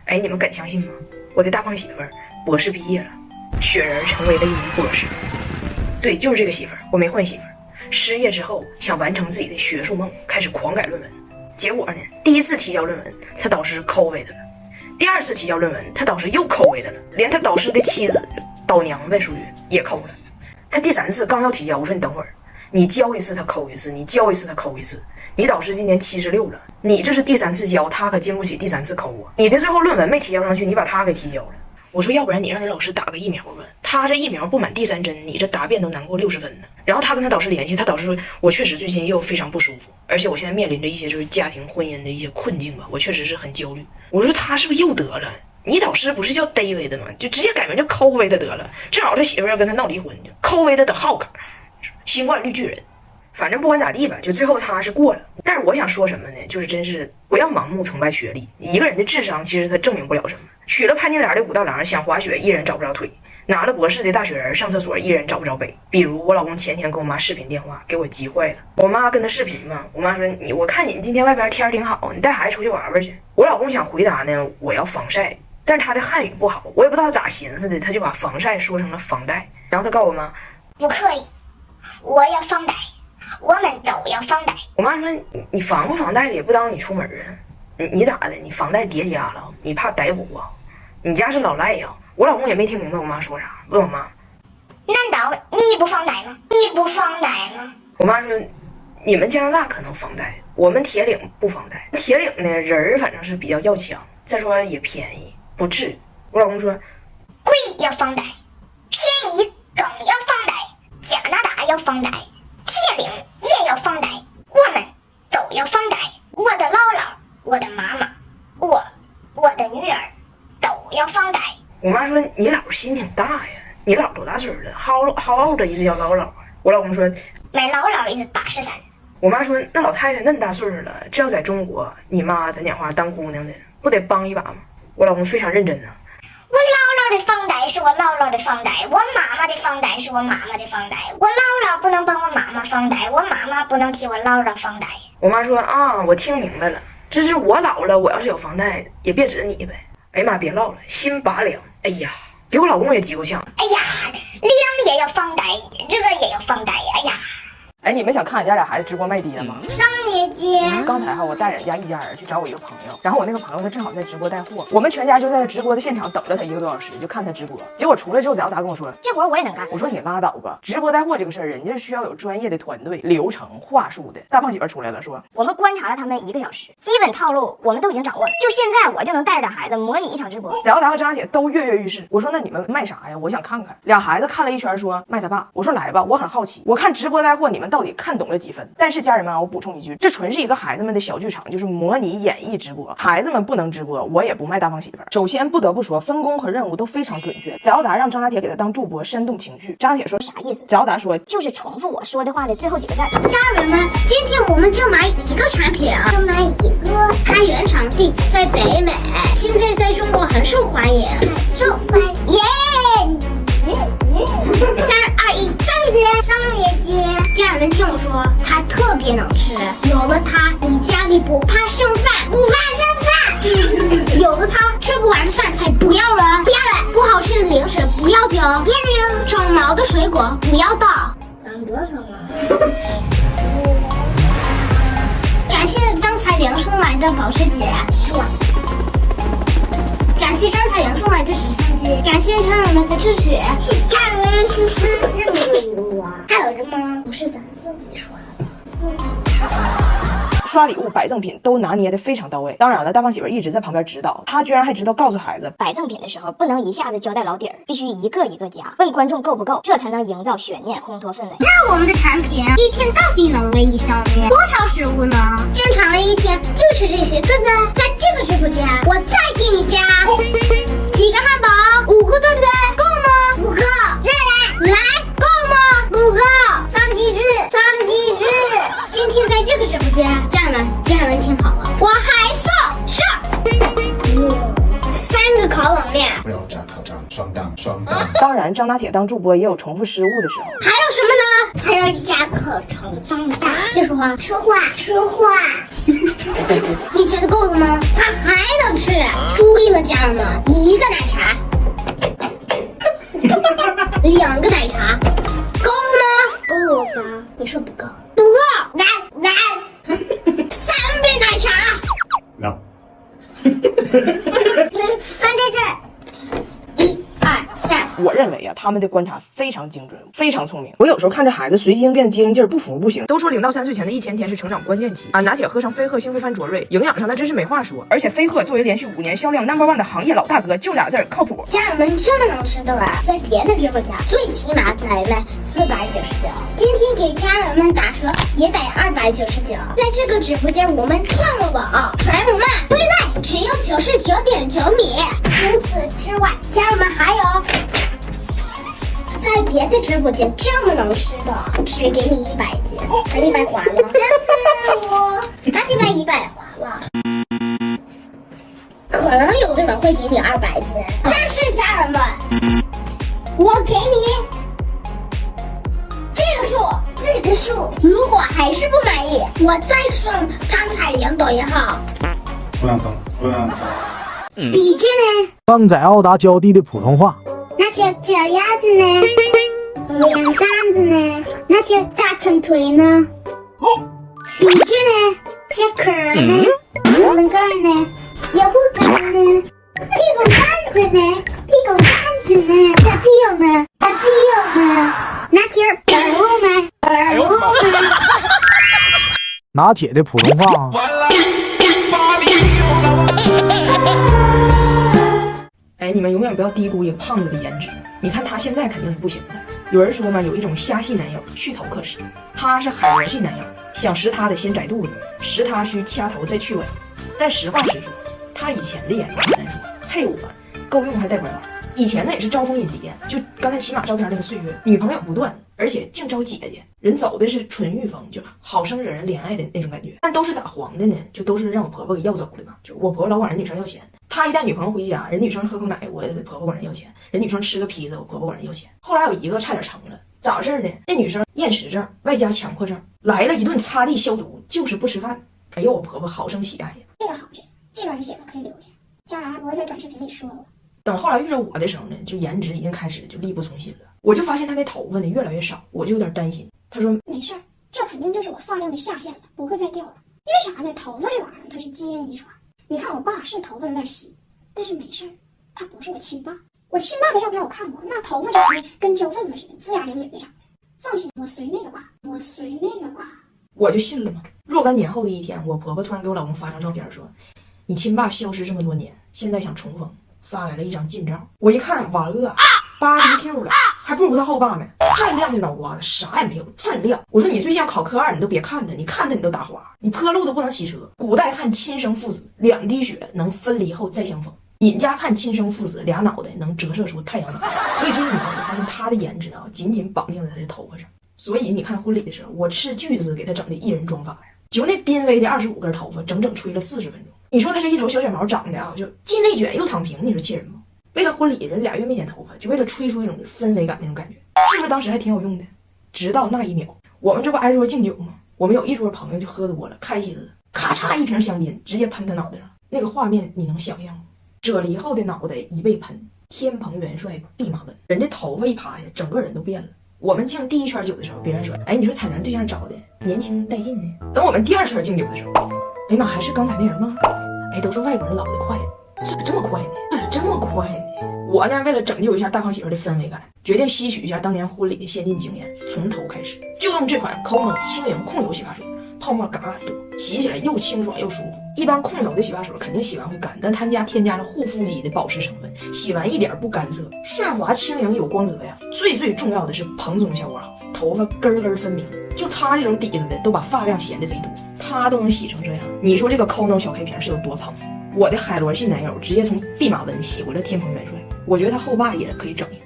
哎，你们敢相信吗？我的大胖媳妇儿博士毕业了，雪人成为了一名博士。对，就是这个媳妇儿，我没换媳妇儿。失业之后想完成自己的学术梦，开始狂改论文。结果呢，第一次提交论文，他导师抠为他了；第二次提交论文，他导师又抠为他了，连他导师的妻子导娘呗，属于也抠了。他第三次刚要提交，我说你等会儿，你交一次他抠一次，你交一次他抠一次。你导师今年76了，你这是第3次交，他可经不起第3次抠啊！你的最后论文没提交上去，你把他给提交了。我说要不然你让你老师打个疫苗吧，他这疫苗不满第3针，你这答辩都难过60分呢。然后他跟他导师联系，他导师说我确实最近又非常不舒服，而且我现在面临着一些就是家庭婚姻的一些困境吧，我确实是很焦虑。我说他是不是又得了？你导师不是叫 David 的吗？就直接改名叫 COVID 的得了。正好他媳妇要跟他闹离婚，COVID 的 Hawk， 新冠绿巨人。反正不管咋地吧，就最后他是过了。但是我想说什么呢？就是真是不要盲目崇拜学历，一个人的智商其实他证明不了什么。娶了潘金莲的武大郎，想滑雪依然找不着腿；拿了博士的大雪人，上厕所依然找不着北。比如我老公前天跟我妈视频电话，给我急坏了。我妈跟他视频嘛，我妈说我看你今天外边天挺好，你带孩子出去玩玩去。我老公想回答呢，我要防晒，但是他的汉语不好，我也不知道咋寻思的，他就把防晒说成了防带。然后他告诉我妈，不可以，我要防带。我们都要防带。我妈说你防不防带的也不当你出门啊，你咋的？你防带叠加了？你怕逮捕啊？你家是老赖呀？我老公也没听明白我妈说啥，问我妈，难道你不防带吗？你不防带吗？我妈说你们加拿大可能防带，我们铁岭不防带。铁岭呢人反正是比较要强，再说也便宜，不至于。我老公说贵要防带，便宜更要防带，加拿大要防带，铁岭也要防带，我们都要防带。我的姥姥，我的妈妈，我的女儿都要防带。我妈说你姥心挺大呀，你姥多大岁了？How old is your姥姥？我老公说my姥姥is83。我妈说那老太太那么大岁数了，这要在中国，你妈咱讲话当姑娘的，不得帮一把吗？我老公非常认真呢。我姥姥的防带是我姥姥的防带，我妈妈的防带是我妈妈的防带。我姥姥不能帮我妈妈防带，我妈妈不能替我姥姥防带。我妈说啊，我听明白了，这是我老了，我要是有防带，也别指着你呗。哎呀妈，别唠了，心拔凉。哎呀，给我老公也急够呛。哎呀，凉也要防带，热也要防带。哎呀。哎，你们想看俺家俩孩子直播卖爹吗？商业街。刚才我带人家一家人去找我一个朋友，然后我那个朋友他正好在直播带货，我们全家就在他直播的现场等了他1个多小时，就看他直播。结果出来之后，咱达跟我说，这活我也能干。我说你拉倒吧，直播带货这个事儿，人家是需要有专业的团队、流程、话术的。大胖媳妇出来了，说我们观察了他们1个小时，基本套路我们都已经掌握了。就现在我就能带着俩孩子模拟一场直播。小达和张铁都跃跃欲试。我说那你们卖啥呀？我想看看。俩孩子看了一圈，说卖他爸。我说来吧，我很好奇，我看直播带货你们到底看懂了几分？但是家人们啊，我补充一句，这纯是一个孩子们的小剧场，就是模拟演绎直播。孩子们不能直播，我也不卖大胖媳妇儿。首先不得不说，分工和任务都非常准确。小达让张大铁给他当助播，煽动情绪。张大铁说啥意思？小达说就是重复我说的话的最后几个字。家人们，今天我们就买一个产品啊，就买一个。它原产地在北美，现在在中国很受欢迎。受欢迎。3、2、1，商业街，商业街。家人们听我说，它特别能吃，有了它，你家里不怕剩饭，不怕剩饭。有了它，吃不完的饭菜不要了，不要了。不好吃的零食不要丢，别扔。长毛的水果不要倒。长多少毛？感谢张彩玲送来的保时捷，转。感谢张彩玲送来的时尚机，感谢家人们的支持，谢谢家人们支持。这么多礼物啊，还有这吗？不是咱自己刷的，自己刷。刷礼物摆赠品都拿捏得非常到位。当然了，大胖媳妇一直在旁边指导，她居然还知道告诉孩子，摆赠品的时候不能一下子交代老底儿，必须一个一个加，问观众够不够，这才能营造悬念，烘托氛围。那我们的产品一天到底能为你消灭多少食物呢？正常的一天就吃这些，对不对？在这个直播间，我再给你加几个汉堡，5个，对不对？够吗？不够，再来，够吗？不够，3几次。今天在这个直播间，家人们听好了，我还送上3个烤冷面，不要炸烤炸，双档。当然张大铁当助播也有重复失误的时候。还有什么呢？还要加口重放大。别说话，说话，说话。你觉得够了吗？他还能吃。注意了，家人们，一个奶茶，2个奶茶，够了吗？够了吧？你说不够？不够。来，3杯奶茶。No。放在这，1、2、3。我认为啊，他们的观察非常精准，非常聪明。我有时候看这孩子随机应变的机灵劲儿，不服不行。都说0到3岁前的1000天是成长关键期啊，拿铁喝上飞鹤星飞帆卓瑞，营养上那真是没话说。而且飞鹤作为连续5年销量 No.1 的行业老大哥，就俩字儿靠谱。家人们这么能吃的了，在别的直播间最起码得卖499，今天给家人们打折也得299。在这个直播间我们跳了网，甩猛慢归来只有99.9米。除此之外，家人们还有在别的直播间这么能吃的，只给你100斤，100花了。但是我拿起来100花了。可能有的人会给你200斤，但是家人们，我给你这个数，如果还是不满意，我再送张彩玲抖音号。不想生，不想生。笔直呢？刚在澳大教地的普通话。那条脚丫子呢？脸蛋子呢？那条大长腿呢？笔直呢？小壳呢？喉咙盖呢？腰部盖呢？屁股蛋子呢？屁股蛋子呢？大屁股呢？大屁股呢？那条耳朵呢？耳朵呢？拿铁的普通话。哎，你们永远不要低估一个胖子的颜值。你看他现在肯定是不行了。有人说嘛，有一种虾系男友去头可食，他是海螺系男友，想食他得先宰肚子，食他需掐头再去尾。但实话实说，他以前的颜值咱说配我够用还带拐弯。以前呢也是招蜂引蝶，就刚才骑马照片那个岁月，女朋友不断，而且净招姐姐，人走的是纯欲风，就好生惹人怜爱的那种感觉。但都是咋黄的呢？就都是让我婆婆给要走的嘛。就我婆婆老管人女生要钱，她一带女朋友回家，人女生喝口奶，我婆婆管人要钱；人女生吃个披萨，我婆婆管人要钱。后来有一个差点成了，咋回事呢？那女生厌食症外加强迫症，来了一顿擦地消毒，就是不吃饭。哎呦，我婆婆好生喜爱呀。这个好，这段写了可以留下，将来还不会在短视频里说我。等后来遇着我的时候呢，就颜值已经开始就力不从心了。我就发现他的头发呢越来越少，我就有点担心。他说没事儿，这肯定就是我发量的下限了，不会再掉了。因为啥呢？头发这玩意儿它是基因遗传。你看我爸是头发有点稀，但是没事儿，他不是我亲爸。我亲爸的照片我看过，那头发长得跟胶粪子似的，龇牙咧嘴的长的。放心，我随那个吧，我随那个吧。我就信了嘛。若干年后的一天，我婆婆突然给我老公发张照片说，你亲爸消失这么多年，现在想重逢，发来了一张近照。我一看完了，BBQ 了，还不如他后爸呢。锃亮的脑瓜子，啥也没有，锃亮。我说你最近要考科2，你都别看他，你看他你都打滑，你坡路都不能骑车。古代看亲生父子，2滴血能分离后再相逢。尹家看亲生父子，2脑袋能折射出太阳能。所以这一年我就发现他的颜值啊，紧紧绑定在他的头发上。所以你看婚礼的时候，我斥巨资给他整的艺人妆发呀，就那濒危的25根头发，整整吹了40分钟。你说他这一头小卷毛长的啊，就既内卷又躺平，你说气人吗？为了婚礼，人2月没剪头发，就为了吹出一种氛围感那种感觉，是不是当时还挺有用的？直到那一秒，我们这不挨桌敬酒吗？我们有一桌朋友就喝多了，开心了，咔嚓一瓶香槟直接喷他脑袋上，那个画面你能想象吗？啫喱后的脑袋一被喷，天蓬元帅弼马温，人这头发一趴下，整个人都变了。我们敬第1圈酒的时候，别人说，哎，你说彩玲对象找的年轻带劲呢。等我们第2圈敬酒的时候，哎妈，还是刚才那人吗？哎，都说外国人老得快，怎么这么快呢？怎么这么快呢？我呢，为了拯救一下大胖媳妇的氛围感，决定吸取一下当年婚礼的先进经验，从头开始，就用这款 KONO 轻盈控油洗发水，泡沫嘎嘎多，洗起来又清爽又舒服。一般控油的洗发水肯定洗完会干，但他家添加了护肤级的保湿成分，洗完一点不干涩，顺滑轻盈有光泽呀。最重要的是蓬松效果好，头发根根分明。就他这种底子的都把发量显得贼多，他都能洗成这样，你说这个 KONO 小 K 瓶是有多胖？我的海螺系男友直接从弼马温洗回了天蓬元帅，我觉得他后爸也可以整一个。